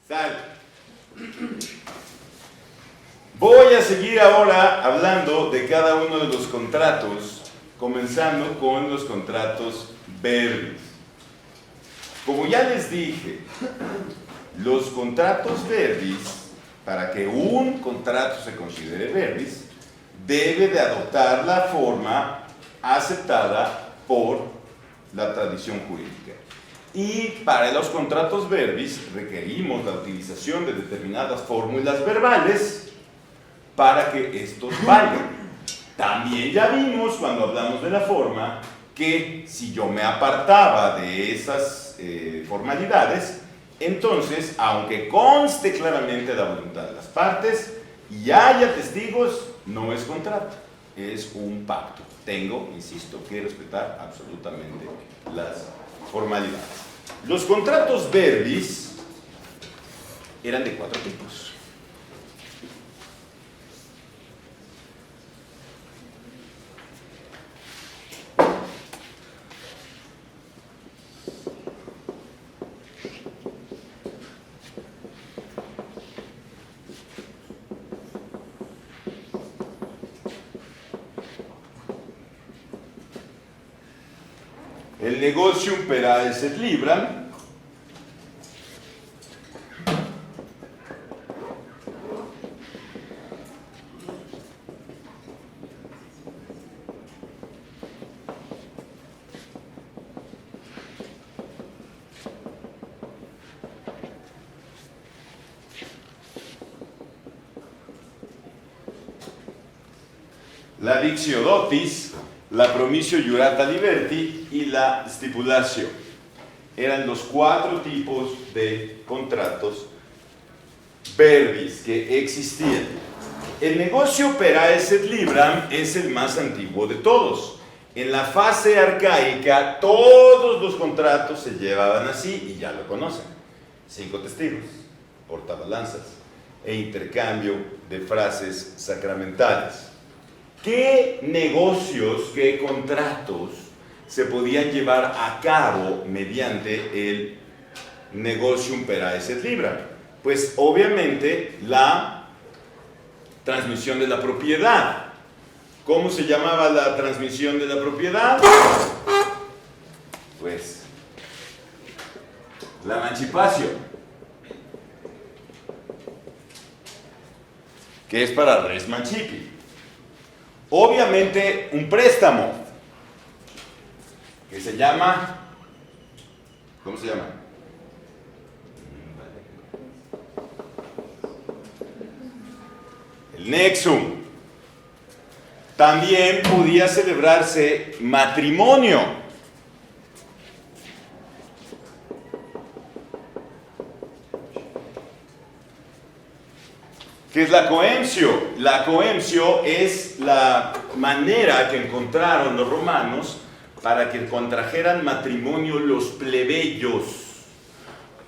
Tal. Voy a seguir ahora hablando de cada uno de los contratos, comenzando con los contratos verbis. Como ya les dije, los contratos verbis, para que un contrato se considere verbis, debe de adoptar la forma aceptada por la tradición jurídica. Y para los contratos verbis requerimos la utilización de determinadas fórmulas verbales para que estos valgan. También ya vimos cuando hablamos de la forma que si yo me apartaba de esas formalidades, entonces, aunque conste claramente la voluntad de las partes y haya testigos, no es contrato, es un pacto. Tengo, insisto, que respetar absolutamente las formalidades. Los contratos verbis eran de 4 tipos. El negocium per aes et libram, la dictio dotis, la promisio jurata liberti y la stipulatio. Eran los 4 tipos de contratos verbis que existían. El negocio per aes et libram es el más antiguo de todos. En la fase arcaica todos los contratos se llevaban así y ya lo conocen. 5 testigos, portabalanzas e intercambio de frases sacramentales. ¿Qué negocios, qué contratos se podían llevar a cabo mediante el negocium per aes et libram? Pues obviamente la transmisión de la propiedad. ¿Cómo se llamaba la transmisión de la propiedad? Pues la mancipatio, que es para res mancipi. Obviamente un préstamo, que se llama, ¿cómo se llama? El nexum. También podía celebrarse matrimonio. ¿Qué es la coemcio? La coemcio es la manera que encontraron los romanos para que contrajeran matrimonio los plebeyos,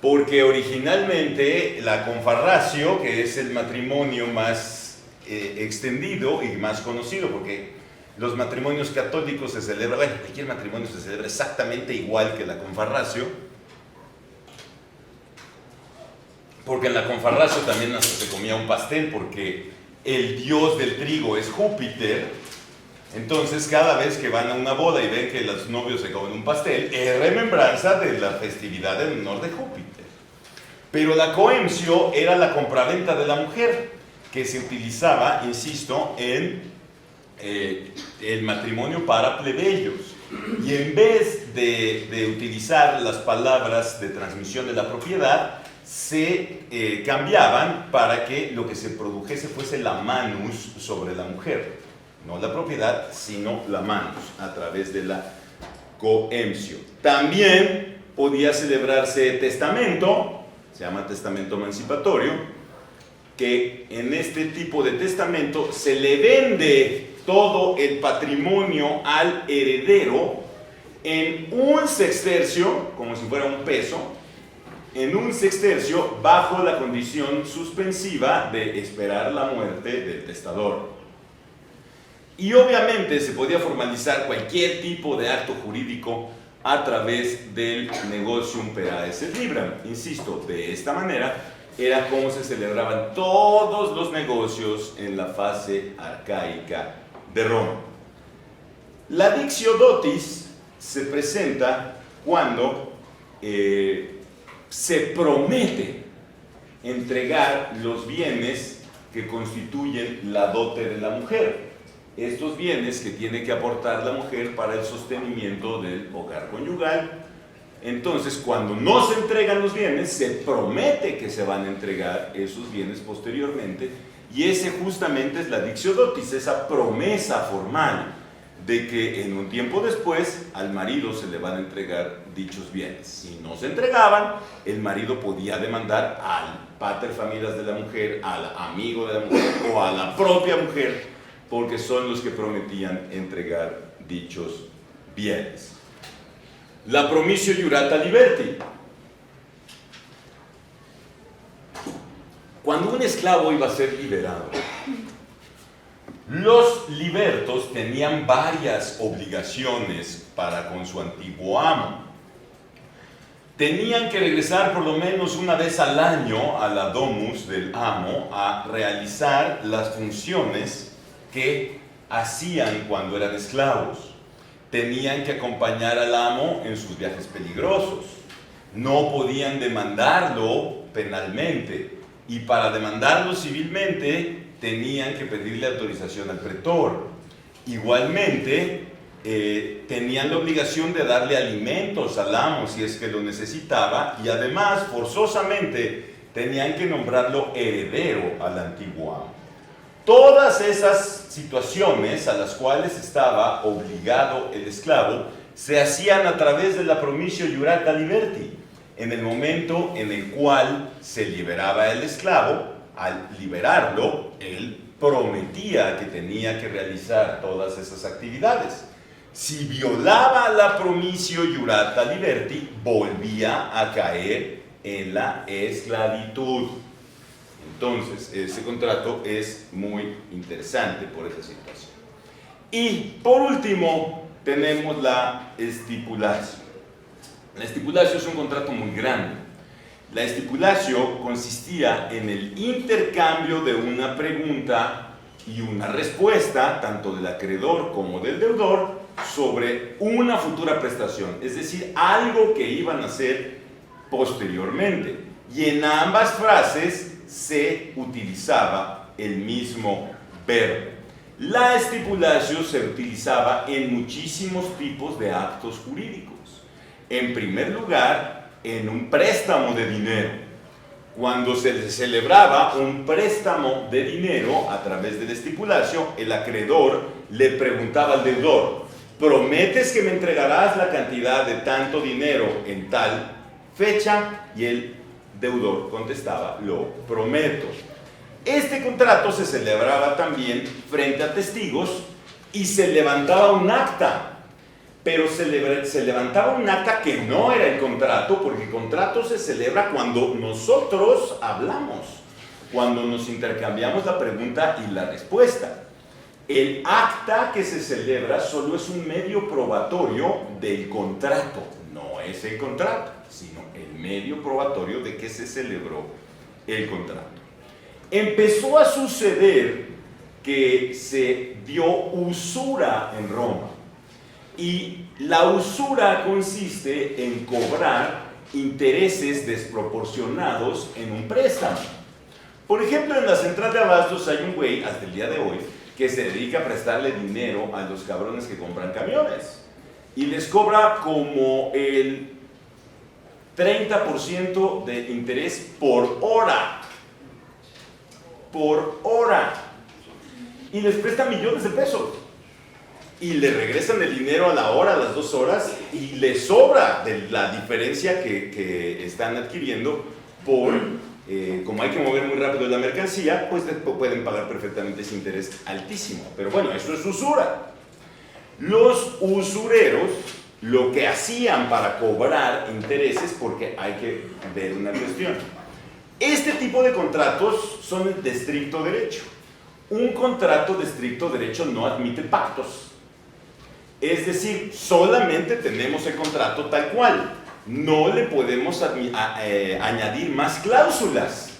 porque originalmente la confarratio, que es el matrimonio más extendido y más conocido, porque los matrimonios católicos se celebran, bueno, cualquier matrimonio se celebra exactamente igual que la confarratio, porque en la confarratio también hasta se comía un pastel, porque el dios del trigo es Júpiter. Entonces cada vez que van a una boda y ven que los novios se comen un pastel, es remembranza de la festividad en honor de Júpiter. Pero la coemcio era la compraventa de la mujer, que se utilizaba, insisto, en el matrimonio para plebeyos. Y en vez de utilizar las palabras de transmisión de la propiedad, se cambiaban para que lo que se produjese fuese la manus sobre la mujer. No la propiedad, sino la manus, a través de la coemcio. También podía celebrarse testamento, se llama testamento emancipatorio, que en este tipo de testamento se le vende todo el patrimonio al heredero en un sextercio, como si fuera un peso, en un sextercio bajo la condición suspensiva de esperar la muerte del testador. Y obviamente se podía formalizar cualquier tipo de acto jurídico a través del negocium per aes et libram. Insisto, de esta manera era cómo se celebraban todos los negocios en la fase arcaica de Roma. La Dictio Dotis se presenta cuando se promete entregar los bienes que constituyen la dote de la mujer. Estos bienes que tiene que aportar la mujer para el sostenimiento del hogar conyugal. Entonces, cuando no se entregan los bienes, se promete que se van a entregar esos bienes posteriormente, y ese justamente es la Dictio Dotis, esa promesa formal de que en un tiempo después al marido se le van a entregar dichos bienes. Si no se entregaban, el marido podía demandar al pater familias de la mujer, al amigo de la mujer o a la propia mujer, porque son los que prometían entregar dichos bienes. La promisio iurata liberti. Cuando un esclavo iba a ser liberado, los libertos tenían varias obligaciones para con su antiguo amo. Tenían que regresar por lo menos una vez al año a la domus del amo a realizar las funciones que hacían cuando eran esclavos. Tenían que acompañar al amo en sus viajes peligrosos. No podían demandarlo penalmente, y para demandarlo civilmente tenían que pedirle autorización al pretor. Igualmente, tenían la obligación de darle alimentos al amo si es que lo necesitaba, y además forzosamente tenían que nombrarlo heredero al antiguo amo. Todas esas situaciones a las cuales estaba obligado el esclavo se hacían a través de la promisio iurata liberti. En el momento en el cual se liberaba el esclavo, al liberarlo, él prometía que tenía que realizar todas esas actividades. Si violaba la promisio iurata liberti, volvía a caer en la esclavitud. Entonces, ese contrato es muy interesante por esa situación. Y por último, tenemos la stipulatio. La stipulatio es un contrato muy grande. La stipulatio consistía en el intercambio de una pregunta y una respuesta, tanto del acreedor como del deudor, sobre una futura prestación, es decir, algo que iban a hacer posteriormente. Y en ambas frases se utilizaba el mismo verbo. La stipulatio se utilizaba en muchísimos tipos de actos jurídicos. En primer lugar, en un préstamo de dinero. Cuando se celebraba un préstamo de dinero a través de la stipulatio, el acreedor le preguntaba al deudor: ¿prometes que me entregarás la cantidad de tanto dinero en tal fecha? Y el deudor contestaba: lo prometo. Este contrato se celebraba también frente a testigos y se levantaba un acta, pero se levantaba un acta que no era el contrato, porque el contrato se celebra cuando nosotros hablamos, cuando nos intercambiamos la pregunta y la respuesta. El acta que se celebra solo es un medio probatorio del contrato, no es el contrato, sino el medio probatorio de que se celebró el contrato. Empezó a suceder que se dio usura en Roma, y la usura consiste en cobrar intereses desproporcionados en un préstamo. Por ejemplo, en la central de abastos hay un güey, hasta el día de hoy, que se dedica a prestarle dinero a los cabrones que compran camiones, y les cobra como el 30% de interés por hora. Por hora. Y les presta millones de pesos. Y le regresan el dinero a la hora, a las 2 horas, y les sobra de la diferencia que están adquiriendo por, como hay que mover muy rápido la mercancía, pues pueden pagar perfectamente ese interés altísimo. Pero bueno, eso es usura. Los usureros lo que hacían para cobrar intereses, porque hay que ver una cuestión. Este tipo de contratos son de estricto derecho. Un contrato de estricto derecho no admite pactos. Es decir, solamente tenemos el contrato tal cual. No le podemos añadir más cláusulas,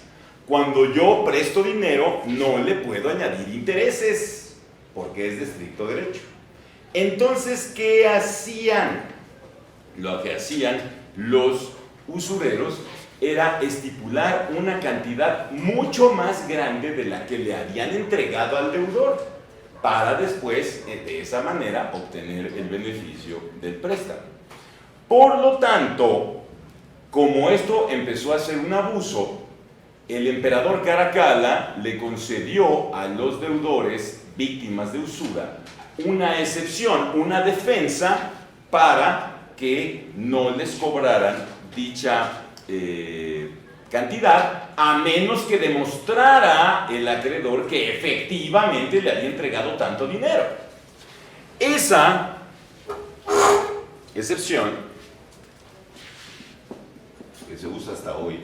cuando yo presto dinero no le puedo añadir intereses, porque es de estricto derecho. Entonces, ¿qué hacían? Lo que hacían los usureros era estipular una cantidad mucho más grande de la que le habían entregado al deudor, para después, de esa manera, obtener el beneficio del préstamo. Por lo tanto, como esto empezó a ser un abuso, el emperador Caracalla le concedió a los deudores víctimas de usura una excepción, una defensa para que no les cobraran dicha cantidad, a menos que demostrara el acreedor que efectivamente le había entregado tanto dinero. Esa excepción, que se usa hasta hoy,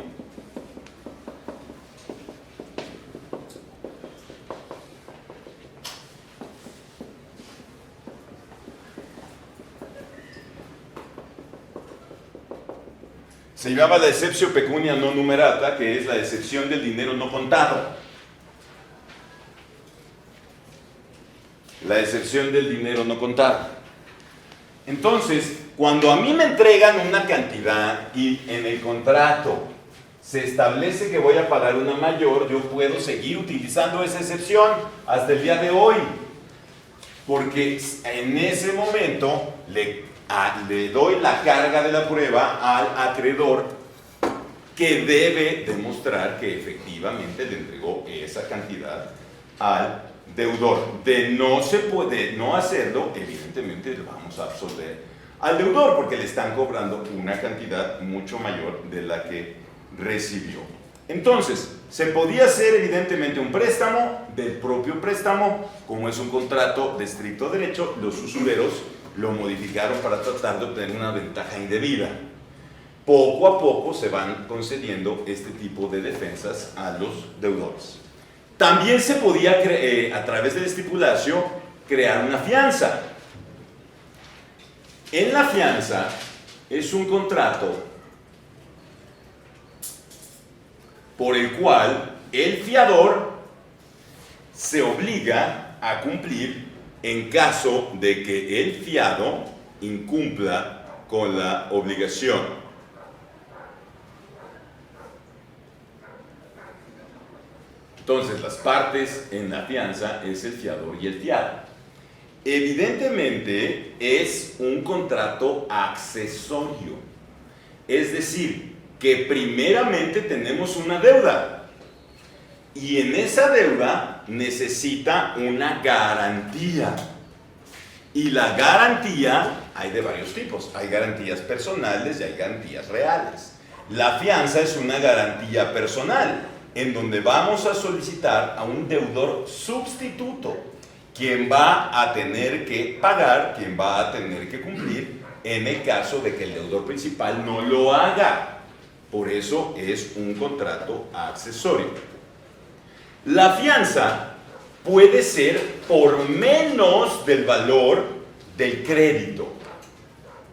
se llamaba la exceptio pecunia non numerata, que es la excepción del dinero no contado. La excepción del dinero no contado. Entonces, cuando a mí me entregan una cantidad y en el contrato se establece que voy a pagar una mayor, yo puedo seguir utilizando esa excepción hasta el día de hoy, porque en ese momento le doy la carga de la prueba al acreedor, que debe demostrar que efectivamente le entregó esa cantidad al deudor. De no hacerlo, evidentemente le vamos a absolver al deudor, porque le están cobrando una cantidad mucho mayor de la que recibió. Entonces, se podía hacer evidentemente un préstamo del propio préstamo. Como es un contrato de estricto derecho, los usureros lo modificaron para tratar de obtener una ventaja indebida. Poco a poco se van concediendo este tipo de defensas a los deudores. También se podía, a través del estipulatio, crear una fianza. En la fianza es un contrato por el cual el fiador se obliga a cumplir en caso de que el fiado incumpla con la obligación. Entonces, las partes en la fianza es el fiador y el fiado. Evidentemente, es un contrato accesorio. Es decir, que primeramente tenemos una deuda. Y en esa deuda necesita una garantía. Y la garantía hay de varios tipos. Hay garantías personales y hay garantías reales. La fianza es una garantía personal, en donde vamos a solicitar a un deudor sustituto, quien va a tener que pagar, quien va a tener que cumplir, en el caso de que el deudor principal no lo haga. Por eso es un contrato accesorio. La fianza puede ser por menos del valor del crédito,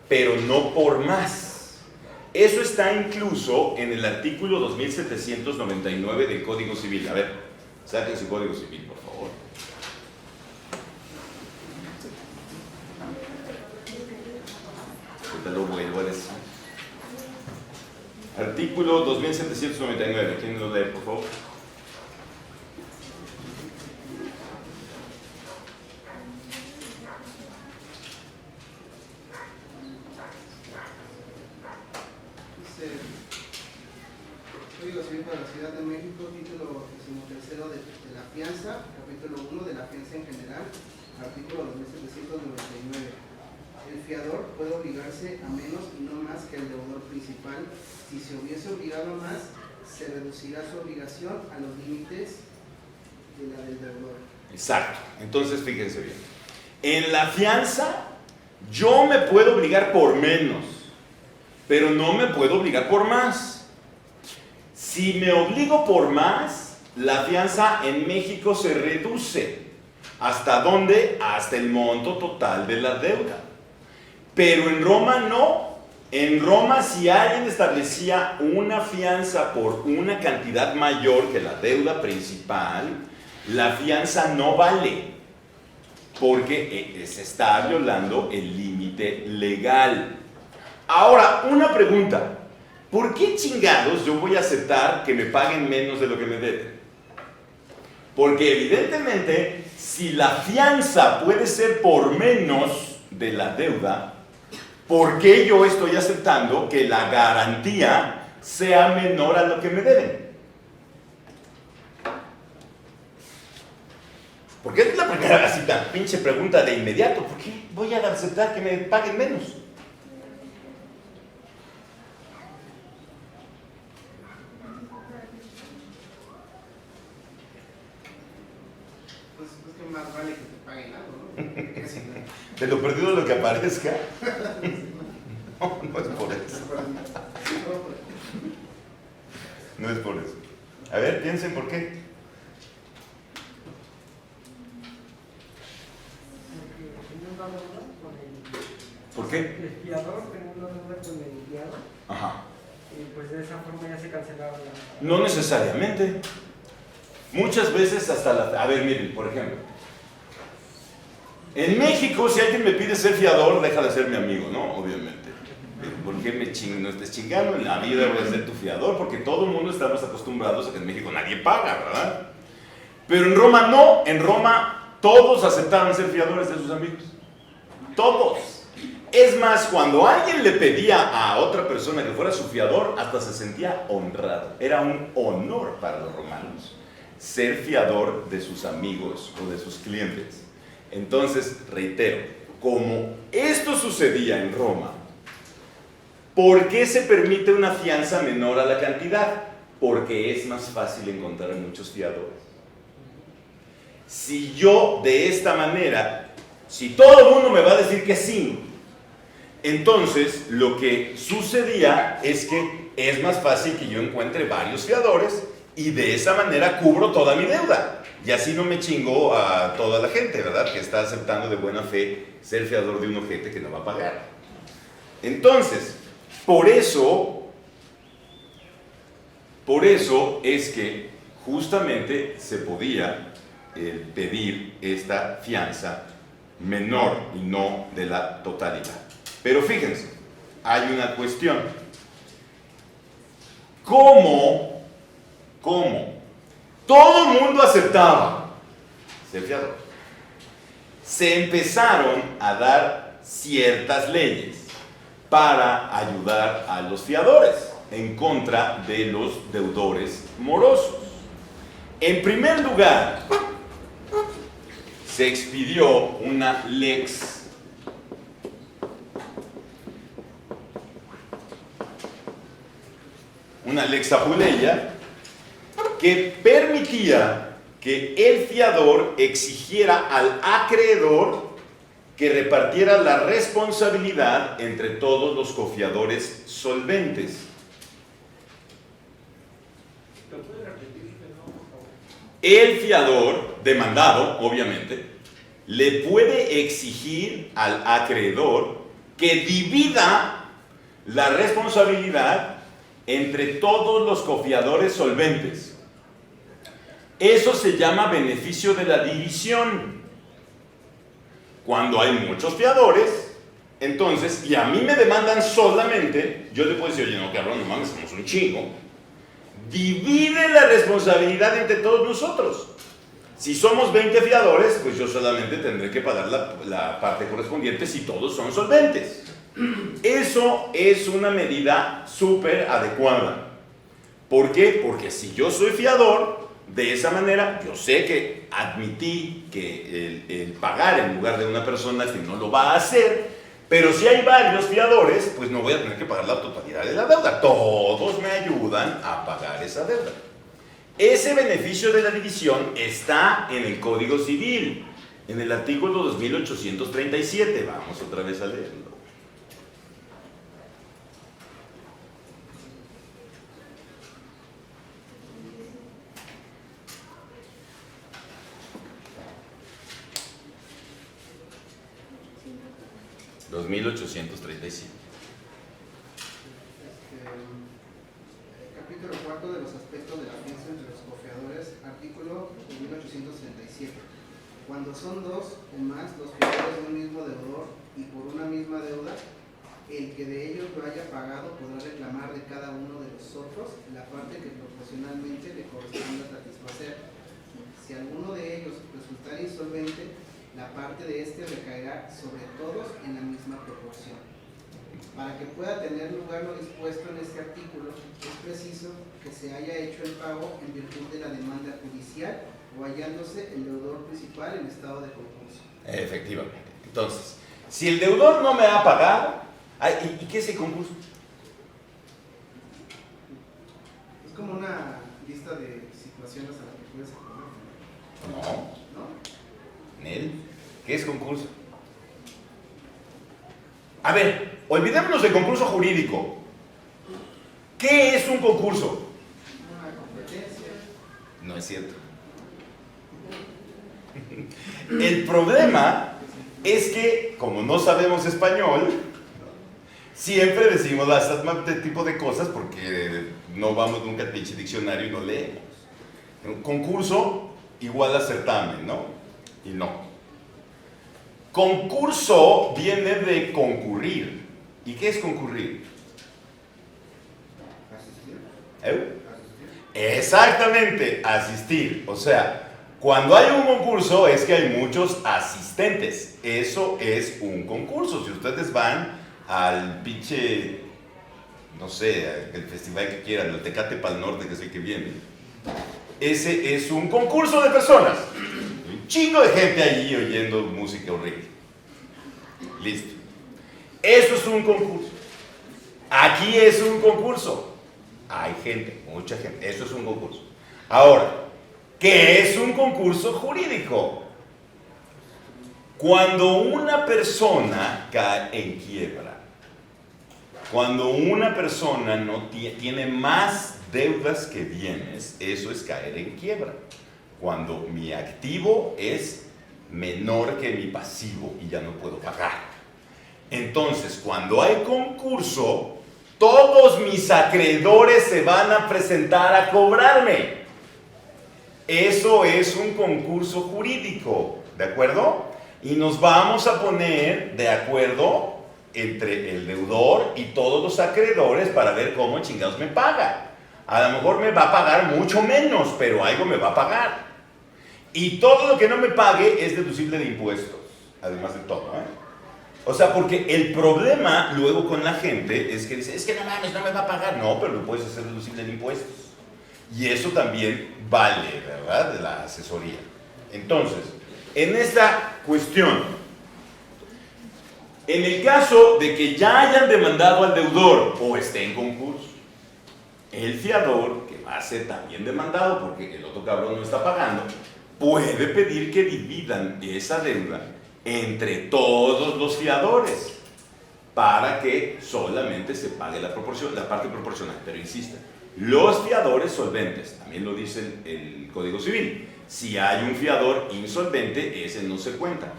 pero no por más. Eso está incluso en el artículo 2799 del Código Civil. A ver, saquen su Código Civil, por favor. Ahorita lo vuelvo a decir. Artículo 2799, ¿quién lo lee, por favor? Código Civil para la Ciudad de México, título 13 de la fianza, capítulo 1 de la fianza en general, artículo 2799. El fiador puede obligarse a menos y no más que el deudor principal. Si se hubiese obligado a más, se reducirá su obligación a los límites de la del deudor. Exacto. Entonces, fíjense bien. En la fianza, yo me puedo obligar por menos, pero no me puedo obligar por más. Si me obligo por más, la fianza en México se reduce. ¿Hasta dónde? Hasta el monto total de la deuda. Pero en Roma no. En Roma, si alguien establecía una fianza por una cantidad mayor que la deuda principal, la fianza no vale, porque se está violando el límite legal. Ahora, una pregunta. ¿Por qué chingados yo voy a aceptar que me paguen menos de lo que me deben? Porque evidentemente, si la fianza puede ser por menos de la deuda, ¿por qué yo estoy aceptando que la garantía sea menor a lo que me deben? Porque es la primera así tan pinche pregunta de inmediato. ¿Por qué voy a aceptar que me paguen menos? Pues es que más vale que te paguen algo, ¿no? Que si no. De lo perdido lo que aparezca. No, no es por eso. No es por eso. A ver, piensen por qué. ¿Por qué? El fiador tenía una deuda con el fiador. Ajá. Y pues de esa forma ya se cancelaba la... No necesariamente. Muchas veces hasta la... A ver, miren, por ejemplo. En México, si alguien me pide ser fiador, deja de ser mi amigo, ¿no? Obviamente. ¿Por qué no estés chingando? En la vida voy a ser tu fiador, porque todo el mundo estamos acostumbrados a que en México nadie paga, ¿verdad? Pero en Roma no. En Roma todos aceptaban ser fiadores de sus amigos. Todos. Es más, cuando alguien le pedía a otra persona que fuera su fiador, hasta se sentía honrado. Era un honor para los romanos ser fiador de sus amigos o de sus clientes. Entonces, reitero, como esto sucedía en Roma, ¿por qué se permite una fianza menor a la cantidad? Porque es más fácil encontrar a muchos fiadores. Si yo de esta manera, si todo el mundo me va a decir que sí, entonces lo que sucedía es que es más fácil que yo encuentre varios fiadores y de esa manera cubro toda mi deuda. Y así no me chingo a toda la gente, ¿verdad? Que está aceptando de buena fe ser fiador de un ojete que no va a pagar. Entonces, por eso es que justamente se podía pedir esta fianza menor y no de la totalidad. Pero fíjense, hay una cuestión. ¿Cómo todo el mundo aceptaba ser fiador? Se empezaron a dar ciertas leyes para ayudar a los fiadores en contra de los deudores morosos. En primer lugar, se expidió una lex Apuleia que permitía que el fiador exigiera al acreedor que repartiera la responsabilidad entre todos los cofiadores solventes. El fiador, demandado, obviamente, le puede exigir al acreedor que divida la responsabilidad entre todos los cofiadores solventes. Eso se llama beneficio de la división. Cuando hay muchos fiadores, entonces, y a mí me demandan solamente, yo le puedo decir, oye, no, cabrón, no mames, somos un chingo. Divide la responsabilidad entre todos nosotros. Si somos 20 fiadores, pues yo solamente tendré que pagar la parte correspondiente si todos son solventes. Eso es una medida súper adecuada. ¿Por qué? Porque si yo soy fiador, de esa manera yo sé que admití que el pagar en lugar de una persona que no lo va a hacer, pero si hay varios fiadores, pues no voy a tener que pagar la totalidad de la deuda. Todos me ayudan a pagar esa deuda. Ese beneficio de la división está en el Código Civil, en el artículo 2837. Vamos otra vez a leerlo. cuando son dos o más los fiadores de un mismo deudor y por una misma deuda, el que de ellos lo haya pagado podrá reclamar de cada uno de los otros la parte que proporcionalmente le corresponda satisfacer. Si alguno de ellos resultara insolvente, la parte de este recaerá sobre todos en la misma proporción. Para que pueda tener lugar lo dispuesto en este artículo, es preciso que se haya hecho el pago en virtud de la demanda judicial o hallándose el deudor principal en estado de concurso. Efectivamente. Entonces, si el deudor no me ha pagado, ¿y qué es el concurso? Es como una lista de situaciones a las que puedes acudir. ¿No? ¿Nel? ¿Qué es concurso? A ver, olvidémonos del concurso jurídico. ¿Qué es un concurso? Una competencia. No es cierto. El problema es que, como no sabemos español, siempre decimos este tipo de cosas porque no vamos nunca al pinche diccionario y no leemos. Un concurso igual a certamen, ¿no? Y no. Concurso viene de concurrir. ¿Y qué es concurrir? Asistir. Exactamente, asistir. O sea, cuando hay un concurso es que hay muchos asistentes. Eso es un concurso. Si ustedes van al pinche, no sé, el festival que quieran, el Tecate Pal Norte, que es el que viene, ese es un concurso de personas. Un chingo de gente allí oyendo música horrible. Listo. Eso es un concurso. Aquí es un concurso. Hay gente, mucha gente. Eso es un concurso. Ahora, ¿qué es un concurso jurídico? Cuando una persona cae en quiebra, cuando una persona no tiene más deudas que bienes, eso es caer en quiebra. Cuando mi activo es menor que mi pasivo y ya no puedo pagar. Entonces, cuando hay concurso, todos mis acreedores se van a presentar a cobrarme. Eso es un concurso jurídico, ¿de acuerdo? Y nos vamos a poner de acuerdo entre el deudor y todos los acreedores para ver cómo chingados me paga. A lo mejor me va a pagar mucho menos, pero algo me va a pagar. Y todo lo que no me pague es deducible de impuestos, además de todo, ¿eh? O sea, porque el problema luego con la gente es que dice, es que no mames, no me va a pagar. No, pero lo puedes hacer deducible de impuestos. Y eso también vale, ¿verdad? De la asesoría. Entonces, en esta cuestión, en el caso de que ya hayan demandado al deudor o esté en concurso, el fiador, que va a ser también demandado porque el otro cabrón no está pagando, puede pedir que dividan esa deuda entre todos los fiadores para que solamente se pague la parte proporcional. Pero insisto, los fiadores solventes, también lo dice el Código Civil, si hay un fiador insolvente, ese no se cuenta.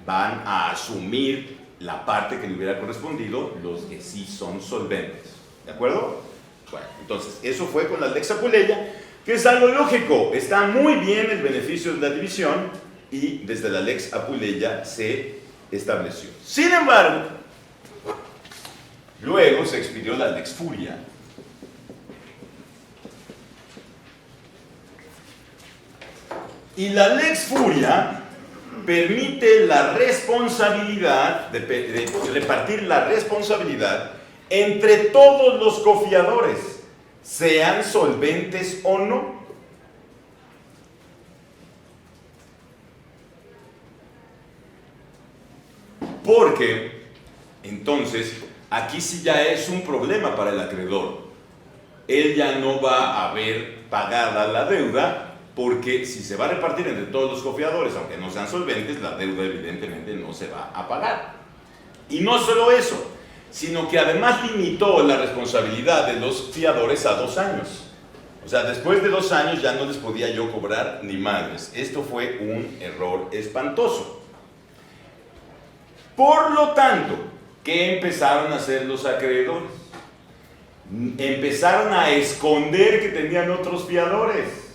Van a asumir la parte que le hubiera correspondido los que sí son solventes. ¿De acuerdo? Bueno, entonces, eso fue con la Lex Apuleia, que es algo lógico. Está muy bien el beneficio de la división y desde la Lex Apuleia se estableció. Sin embargo, luego se expidió la Lex Furia. Y la Lex Furia permite la responsabilidad, de repartir la responsabilidad entre todos los cofiadores, sean solventes o no. Porque, entonces, aquí sí ya es un problema para el acreedor. Él ya no va a ver pagada la deuda, porque si se va a repartir entre todos los cofiadores, aunque no sean solventes, la deuda evidentemente no se va a pagar. Y no solo eso, sino que además limitó la responsabilidad de los fiadores a 2 años. O sea, después de 2 años ya no les podía yo cobrar ni madres. Esto fue un error espantoso. Por lo tanto, ¿qué empezaron a hacer los acreedores? Empezaron a esconder que tenían otros fiadores.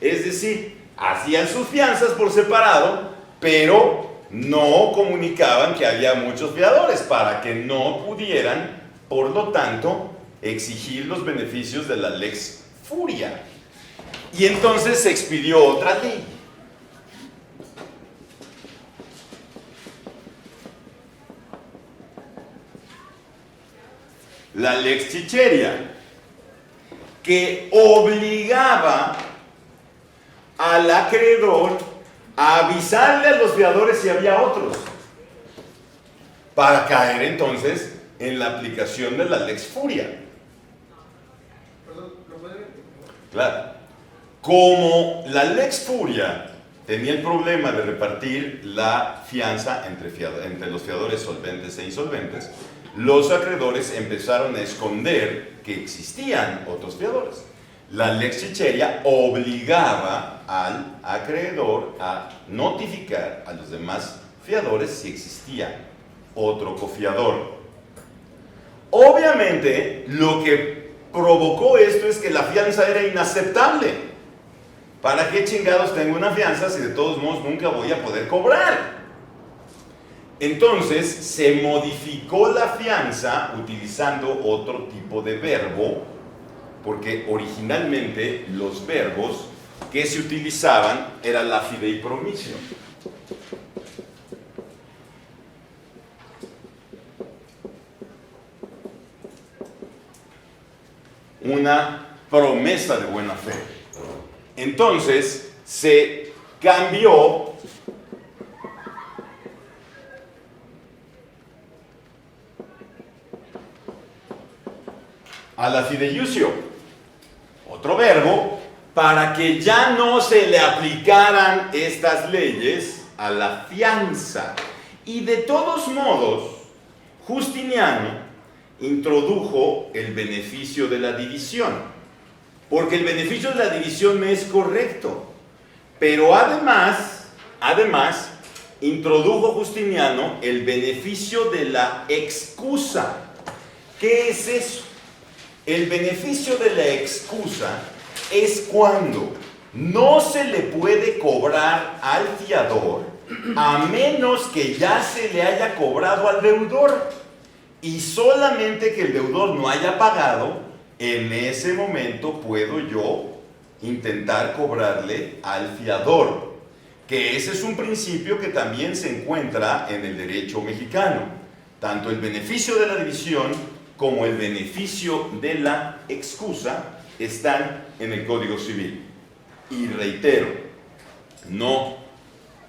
Es decir, hacían sus fianzas por separado, pero no comunicaban que había muchos fiadores para que no pudieran, por lo tanto, exigir los beneficios de la Lex Furia. Y entonces se expidió otra ley. La Lex Chicheria, que obligaba al acreedor a avisarle a los fiadores si había otros, para caer entonces en la aplicación de la Lex Furia. Perdón, ¿lo puede ver? Claro. Como la Lex Furia tenía el problema de repartir la fianza entre los fiadores solventes e insolventes, los acreedores empezaron a esconder que existían otros fiadores. La Lex Chicheria obligaba al acreedor a notificar a los demás fiadores si existía otro cofiador. Obviamente, lo que provocó esto es que la fianza era inaceptable. ¿Para qué chingados tengo una fianza si de todos modos nunca voy a poder cobrar? Entonces se modificó la fianza utilizando otro tipo de verbo, porque originalmente los verbos que se utilizaban era la fideipromisio. Una promesa de buena fe. Entonces se cambió a la fideiusio, otro verbo, para que ya no se le aplicaran estas leyes a la fianza. Y de todos modos, Justiniano introdujo el beneficio de la división, porque el beneficio de la división me es correcto, pero además introdujo Justiniano el beneficio de la excusa. ¿Qué es eso? El beneficio de la excusa es cuando no se le puede cobrar al fiador a menos que ya se le haya cobrado al deudor, y solamente que el deudor no haya pagado, en ese momento puedo yo intentar cobrarle al fiador, que ese es un principio que también se encuentra en el derecho mexicano. Tanto el beneficio de la división como el beneficio de la excusa están en el Código Civil. Y reitero,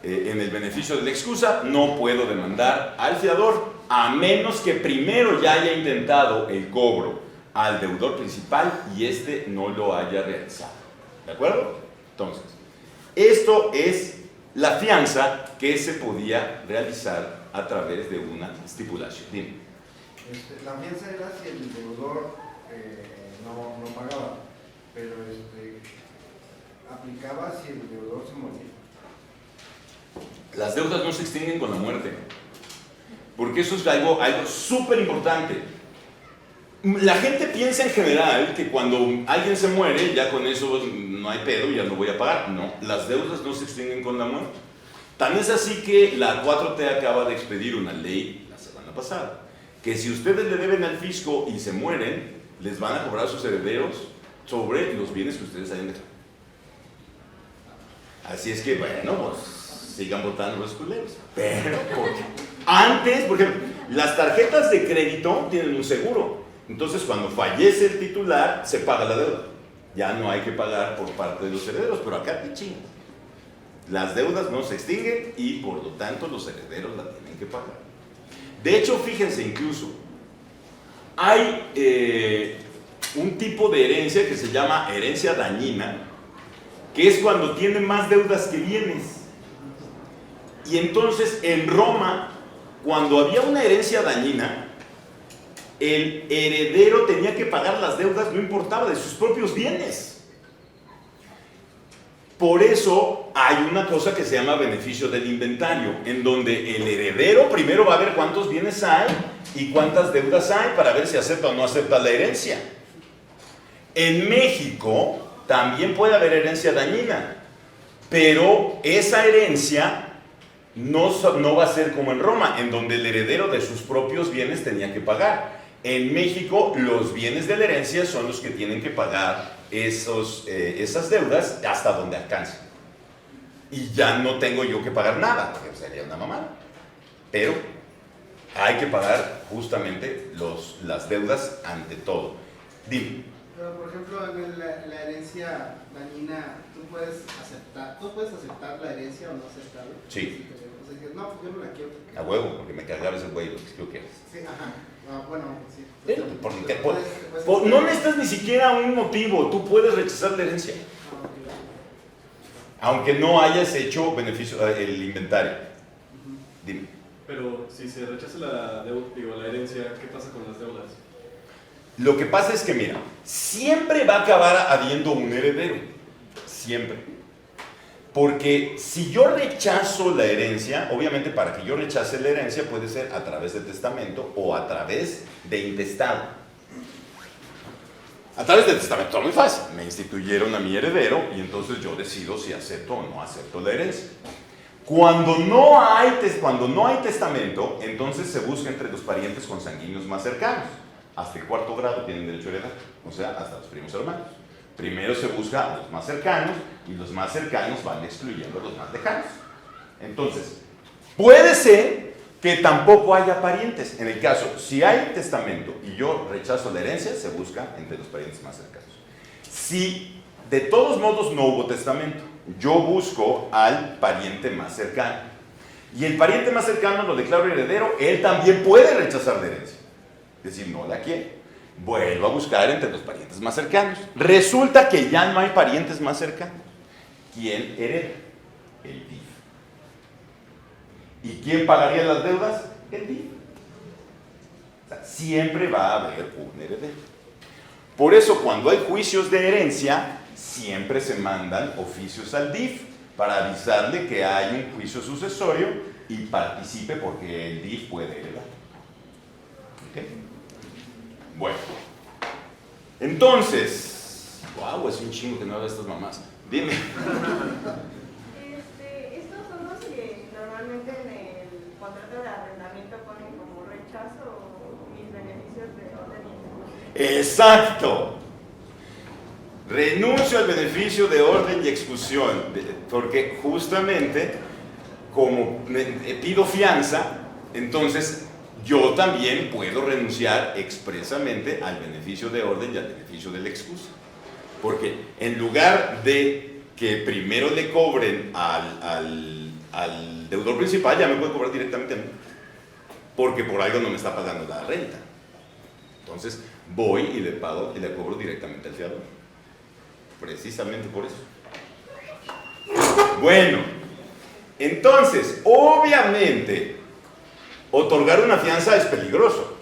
en el beneficio de la excusa no puedo demandar al fiador a menos que primero ya haya intentado el cobro al deudor principal y éste no lo haya realizado. ¿De acuerdo? Entonces, esto es la fianza que se podía realizar a través de una estipulación. Dime. La fianza era si el deudor no pagaba, pero aplicaba si el deudor se moría. Las deudas no se extinguen con la muerte, porque eso es algo súper importante. La gente piensa en general que cuando alguien se muere, ya con eso no hay pedo, ya no voy a pagar. No, las deudas no se extinguen con la muerte. Tan es así que la 4T acaba de expedir una ley la semana pasada, que si ustedes le deben al fisco y se mueren, les van a cobrar a sus herederos sobre los bienes que ustedes hayan dejado. Así es que, bueno, pues sigan votando los culeros. Pero, antes, por ejemplo, las tarjetas de crédito tienen un seguro. Entonces, cuando fallece el titular, se paga la deuda. Ya no hay que pagar por parte de los herederos, pero acá te chingas. Las deudas no se extinguen y, por lo tanto, los herederos la tienen que pagar. De hecho, fíjense, incluso, hay un tipo de herencia que se llama herencia dañina, que es cuando tiene más deudas que bienes. Y entonces, en Roma, cuando había una herencia dañina, el heredero tenía que pagar las deudas, no importaba, de sus propios bienes. Por eso hay una cosa que se llama beneficio del inventario, en donde el heredero primero va a ver cuántos bienes hay y cuántas deudas hay para ver si acepta o no acepta la herencia. En México también puede haber herencia dañina, Pero esa herencia no va a ser como en Roma, en donde el heredero de sus propios bienes tenía que pagar. En México, los bienes de la herencia son los que tienen que pagar esas deudas hasta donde alcancen. Y ya no tengo yo que pagar nada, porque sería una mamada. Pero hay que pagar justamente las deudas ante todo. Dime. Pero, por ejemplo, en la herencia dañina, ¿tú puedes aceptar la herencia o no aceptarla? Sí. O sea, que no, pues yo no la quiero. A huevo, porque me cargaba ese güey, lo que yo quiero. Sí, ajá. Bueno, sí. No necesitas ni siquiera un motivo, tú puedes rechazar la herencia. Aunque no hayas hecho beneficio, el inventario. Dime. Pero si se rechaza la herencia, ¿qué pasa con las deudas? Lo que pasa es que, mira, siempre va a acabar habiendo un heredero. Siempre. Porque si yo rechazo la herencia, obviamente para que yo rechace la herencia puede ser a través de testamento o a través de intestado. A través del testamento es muy fácil. Me instituyeron a mi heredero y entonces yo decido si acepto o no acepto la herencia. Cuando no hay testamento, entonces se busca entre los parientes consanguíneos más cercanos. Hasta el 4º grado tienen derecho a heredar, o sea, hasta los primos hermanos. Primero se busca a los más cercanos y los más cercanos van excluyendo a los más lejanos. Entonces, puede ser que tampoco haya parientes. En el caso, si hay testamento y yo rechazo la herencia, se busca entre los parientes más cercanos. Si de todos modos no hubo testamento, yo busco al pariente más cercano. Y el pariente más cercano lo declaro heredero, él también puede rechazar la herencia. Es decir, no la quiere. Vuelvo a buscar entre los parientes más cercanos. Resulta que ya no hay parientes más cercanos. ¿Quién hereda? El DIF. ¿Y quién pagaría las deudas? El DIF. O sea, siempre va a haber un heredero. Por eso, cuando hay juicios de herencia, siempre se mandan oficios al DIF para avisarle que hay un juicio sucesorio y participe porque el DIF puede heredar. ¿Ok? Bueno, entonces, wow, es un chingo que no haga estas mamás. Dime. Estos son los que normalmente en el contrato de arrendamiento ponen como rechazo mis beneficios de orden y ejecución. Exacto. Renuncio al beneficio de orden y exclusión, porque justamente como pido fianza, entonces yo también puedo renunciar expresamente al beneficio de orden y al beneficio de la excusa. Porque en lugar de que primero le cobren al deudor principal, ya me puede cobrar directamente a mí. Porque por algo no me está pagando la renta. Entonces voy y le pago y le cobro directamente al fiador. Precisamente por eso. Bueno, entonces, obviamente, otorgar una fianza es peligroso,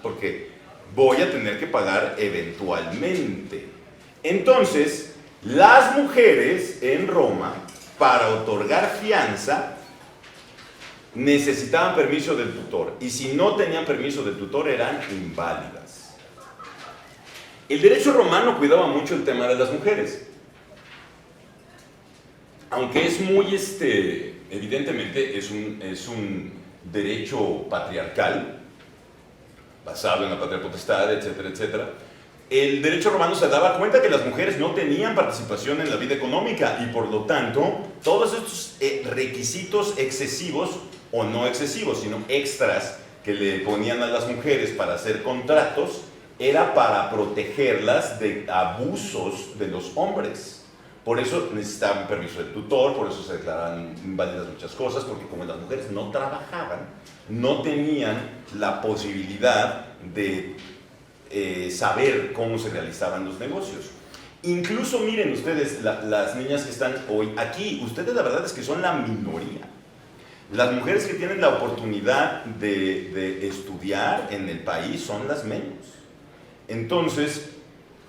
porque voy a tener que pagar eventualmente. Entonces, las mujeres en Roma, para otorgar fianza, necesitaban permiso del tutor, y si no tenían permiso del tutor eran inválidas. El derecho romano cuidaba mucho el tema de las mujeres, aunque es muy, evidentemente es un derecho patriarcal, basado en la patria potestad, etcétera, etcétera. El derecho romano se daba cuenta que las mujeres no tenían participación en la vida económica y por lo tanto todos estos requisitos excesivos, o no excesivos, sino extras que le ponían a las mujeres para hacer contratos, era para protegerlas de abusos de los hombres. Por eso necesitaban permiso del tutor, por eso se declaraban inválidas muchas cosas, porque como las mujeres no trabajaban, no tenían la posibilidad de saber cómo se realizaban los negocios. Incluso miren ustedes, las niñas que están hoy aquí, ustedes la verdad es que son la minoría. Las mujeres que tienen la oportunidad de estudiar en el país son las menos. Entonces,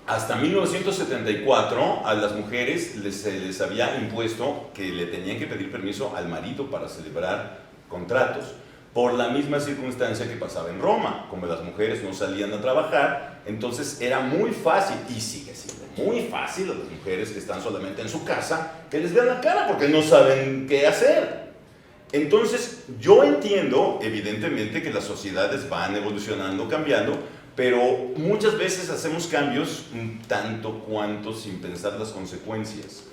hasta 1974 a las mujeres se les había impuesto que le tenían que pedir permiso al marido para celebrar contratos, por la misma circunstancia que pasaba en Roma. Como las mujeres no salían a trabajar, entonces era muy fácil, y sigue siendo muy fácil a las mujeres que están solamente en su casa, que les vean la cara porque no saben qué hacer. Entonces, yo entiendo, evidentemente, que las sociedades van evolucionando, cambiando, pero muchas veces hacemos cambios un tanto cuanto sin pensar las consecuencias.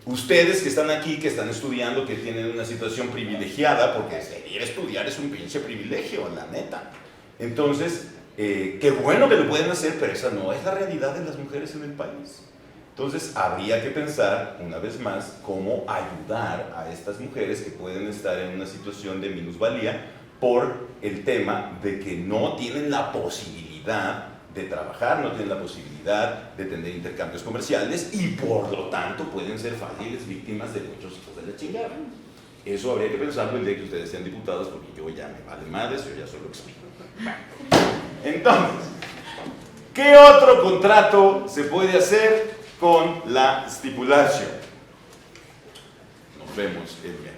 Ustedes que están aquí, que están estudiando, que tienen una situación privilegiada, porque seguir estudiar es un pinche privilegio, la neta. Entonces, qué bueno que lo pueden hacer, pero esa no es la realidad de las mujeres en el país. Entonces, habría que pensar, una vez más, cómo ayudar a estas mujeres que pueden estar en una situación de minusvalía por el tema de que no tienen la posibilidad de trabajar, no tienen la posibilidad de tener intercambios comerciales y por lo tanto pueden ser fáciles víctimas de muchos hijos de la chingada. Eso habría que pensarlo el día que ustedes sean diputados, porque yo ya me vale madres, yo ya solo explico. Entonces, ¿qué otro contrato se puede hacer con la stipulación? Nos vemos el miércoles.